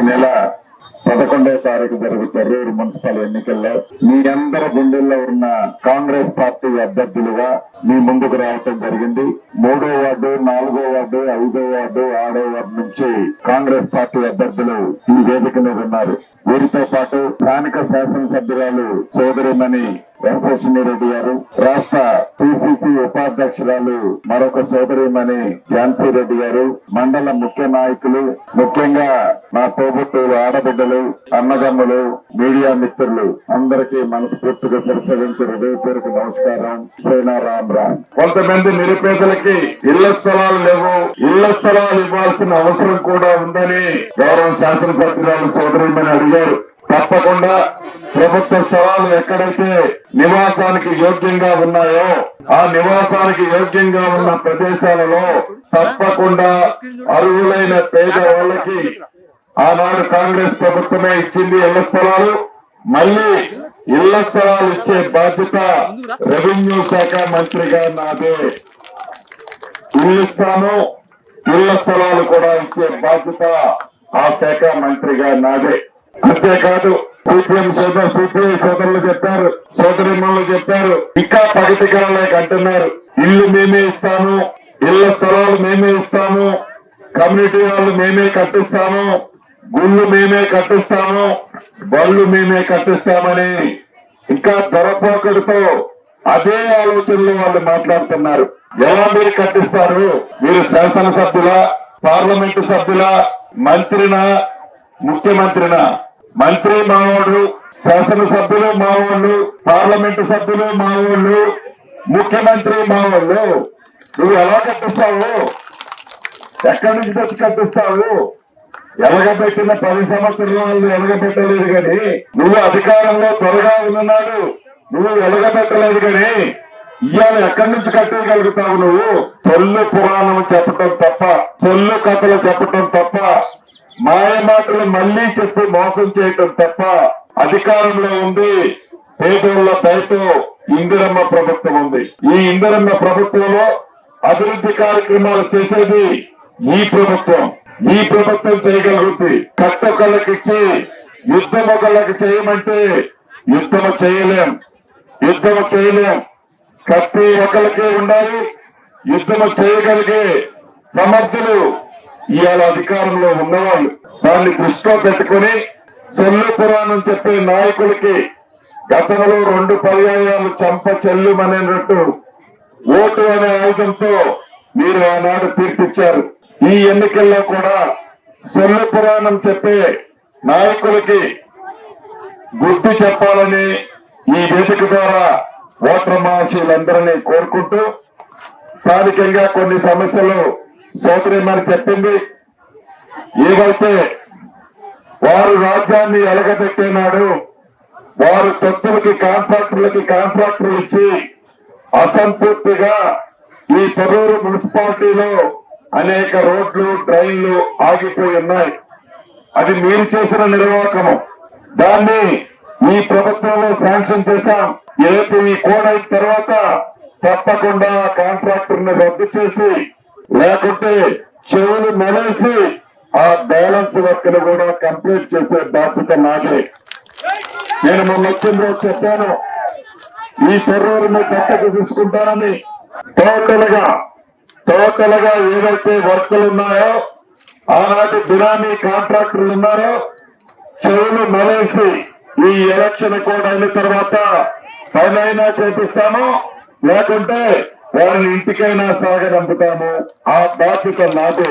నెల 11వ తారీఖు జరుగు తెర్రూరు మున్సిపల్ ఎన్నికల్లో మీ అందరి గుండెల్లో ఉన్న కాంగ్రెస్ పార్టీ అభ్యర్థులుగా మీ ముందుకు రావటం జరిగింది. 3వ వార్డు, 4వ వార్డు, 5వ వార్డు, 6వ వార్డు నుంచి కాంగ్రెస్ పార్టీ అభ్యర్థులు ఈ వేదిక మీద ఉన్నారు. వీరితో పాటు స్థానిక శాసనసభ్యురాలు సోదరిమణి రెడ్డి గారు, రాష్ట్ర పిసిసి ఉపాధ్యక్షురాలు మరొక సోదరిమణి ఝాన్సీ రెడ్డి గారు, మండల ముఖ్య నాయకులు, ముఖ్యంగా మా తోబుట్టువులు, ఆడబిడ్డలు, అన్నదమ్ములు, మీడియా మిత్రులు అందరికీ మనస్ఫూర్తిగా సరసవించి హృదయపూర్వక నమస్కారం. రామ్ రామ్. కొంతమంది నిరుపేదలకి ఇళ్ల స్థలాలు లేవు, ఇళ్ల స్థలాలు ఇవ్వాల్సిన అవసరం కూడా ఉందని గౌరవ శాసనసభ్యురాలు సోదరిమణి అడిగారు. తప్పకుండా ప్రభుత్వ స్థలాలు ఎక్కడైతే నివాసానికి యోగ్యంగా ఉన్నాయో ఆ నివాసానికి యోగ్యంగా ఉన్న ప్రదేశాలలో తప్పకుండా అర్హులైన పేద వాళ్ళకి ఆనాడు కాంగ్రెస్ ప్రభుత్వమే ఇచ్చింది ఇళ్ల స్థలాలు. మళ్లీ ఇళ్ల స్థలాలు ఇచ్చే బాధ్యత రెవెన్యూ శాఖ మంత్రిగా నాదే. ఇల్లు ఇస్తాను, ఇళ్ల స్థలాలు కూడా ఇచ్చే బాధ్యత ఆ శాఖ మంత్రిగా నాదే. అంతేకాదు సిపిఐ సోదరులు చెప్పారు, సోదరిమణులు చెప్పారు, ఇంకా ప్రగతికరలేక అంటున్నారు. ఇల్లు మేమే ఇస్తాము, ఇళ్ల స్థలాలు మేమే ఇస్తాము, కమ్యూనిటీ వాళ్ళు మేమే కట్టిస్తాము, గుళ్ళు మేమే కట్టిస్తాము, బళ్ళు మేమే కట్టిస్తామని ఇంకా దొరపోకడితో అదే ఆలోచనలు వాళ్ళు మాట్లాడుతున్నారు. ఎలా మీరు కట్టిస్తారు? మీరు శాసనసభ్యుల, పార్లమెంటు సభ్యుల, మంత్రినా, ముఖ్యమంత్రినా? మంత్రి మావోడు, శాసనసభ్యులు మావోళ్ళు, పార్లమెంటు సభ్యులు మావోళ్ళు, ముఖ్యమంత్రి మావోళ్ళు. నువ్వు ఎలా కట్టిస్తావు? ఎక్కడి నుంచి తెచ్చి కట్టిస్తావు? ఎలగబెట్టిన 10 సంవత్సరాలు ఎలగబెట్టలేదు కానీ నువ్వు అధికారంలో త్వరగా ఉన్నాడు, నువ్వు ఎలగబెట్టలేదు కానీ ఇవాళ ఎక్కడి నుంచి కట్టగలుగుతావు? నువ్వు సొల్లు పురాణం చెప్పటం తప్ప, సొల్లు కథలు చెప్పటం తప్ప, మాయ మాటలు మళ్లీ చెప్పి మోసం చేయటం తప్ప అధికారంలో ఉంది పేదోళ్ల దయతో ఇందిరమ్మ ప్రభుత్వం ఉంది. ఈ ఇందిరమ్మ ప్రభుత్వంలో అభివృద్ధి కార్యక్రమాలు చేసేది ఈ ప్రభుత్వం. ఈ ప్రభుత్వం చేయగలుగుతుంది. కట్టొకళ్ళకిచ్చి యుద్ధం ఒకళ్ళకి చేయమంటే యుద్ధం చేయలేం. కత్తి ఒకళ్ళకే ఉండాలి. యుద్ధం చేయగలిగే సమర్థులు ఇవాళ అధికారంలో ఉన్నవాళ్ళు. దాన్ని దృష్టిలో పెట్టుకుని చెల్లు పురాణం చెప్పే నాయకులకి గతంలో 2 పర్యాయాలు చంప చెల్లుమనేటట్టు ఓటు అనే ఆయుధంతో మీరు ఆనాడు తీర్పిచ్చారు. ఈ ఎన్నికల్లో కూడా చెల్లు పురాణం చెప్పే నాయకులకి బుద్ధి చెప్పాలని ఈ వేదిక ద్వారా ఓటర్ మహాశయులందరినీ కోరుకుంటూ, స్థానికంగా కొన్ని సమస్యలు సోదరిమణి చెప్పింది. ఏవైతే వారు రాజ్యాన్ని ఎలగబెట్టినాడు, వారు తొత్తులకి కాంట్రాక్టర్లు ఇచ్చి అసంపూర్తిగా ఈ తెర్రూరు మున్సిపాలిటీలో అనేక రోడ్లు, డ్రైన్లు ఆగిపోయి ఉన్నాయి. అది మీరు చేసిన నిర్వాహకము. దాన్ని ఈ ప్రభుత్వంలో శాంక్షన్ చేశాం. రేపు ఈ కోడ్ అయిన తర్వాత తప్పకుండా కాంట్రాక్టర్ ని రద్దు చేసి, లేకుంటే చెవులు మెలేసి ఆ బ్యాలెన్స్ వర్క్ ను కూడా కంప్లీట్ చేసే బాధ్యత నాదే. నేను మొన్న వచ్చిన రోజు చెప్పాను, ఈ తెర్రూరుని దత్తత తీసుకుంటానని. టోటల్ గా ఏవైతే వర్కులు ఉన్నాయో, ఆనాటి బినామీ కాంట్రాక్టర్లు ఉన్నారో చెవులు మెలేసి ఈ ఎలక్షన్ కోడ్ అయిన తర్వాత పైన చేపిస్తాము, లేకుంటే వారిని ఇంటికైనా సాగనంపుతాము. ఆ బాధ్యత నాదే.